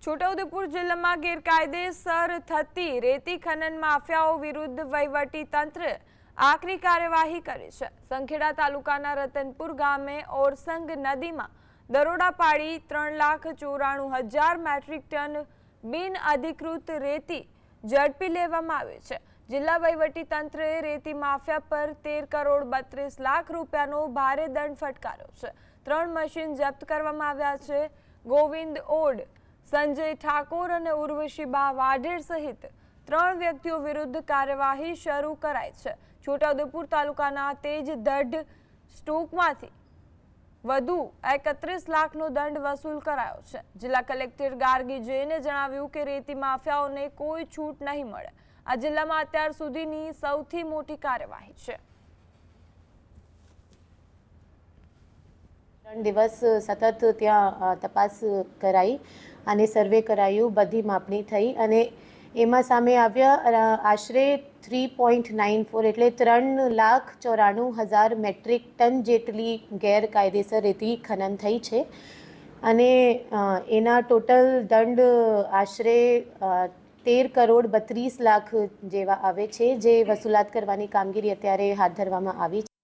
છોટાઉદેપુર જિલ્લામાં ગેરકાયદેસર થતી રેતી ખનન માફિયાઓ વિરુદ્ધ વહીવટી તંત્ર આકરી કાર્યવાહી કરી છે। સંખેડા તાલુકાના રતનપુર ગામે ઓરસંગ નદીમાં દરોડા પાડી 3,94,000 મેટ્રિક ટન બિન અધિકૃત રેતી ઝડપી લેવામાં આવી છે। જિલ્લા વહીવટી તંત્રએ રેતી માફિયા પર 13 કરોડ 32 લાખ રૂપિયાનો ભારે દંડ ફટકાર્યો છે। 3 મશીન જપ્ત કરવામાં આવ્યા છે। ગોવિંદ ઓડ, સંજય ઠાકોર અને ઉર્વશીબા વાઢેર સહિત 3 વ્યક્તિઓ વિરુદ્ધ કાર્યવાહી શરૂ કરાઈ છે। છોટાઉદેપુર તાલુકાના તેજધઢ સ્ટોકમાંથી વધુ 31 લાખનો દંડ વસૂલ કરાયો છે। જિલ્લા કલેક્ટર ગાર્ગી જૈને જણાવ્યું કે રેતી માફિયાઓને કોઈ છૂટ નહીં મળે। આ જિલ્લામાં અત્યાર સુધીની સૌથી મોટી કાર્યવાહી છે। 3 દિવસ સતત ત્યાં તપાસ કરાઈ અને સર્વે કરાયું, બધી માપણી થઈ અને એમાં સામે આવ્યા આશરે 3.94 એટલે 3,94,000 મેટ્રિક ટન જેટલી ગેરકાયદેસર રેતી ખનન થઈ છે અને એના ટોટલ દંડ આશરે 13 કરોડ 32 લાખ જેવા આવે છે, જે વસૂલાત કરવાની કામગીરી અત્યારે હાથ ધરવામાં આવી છે।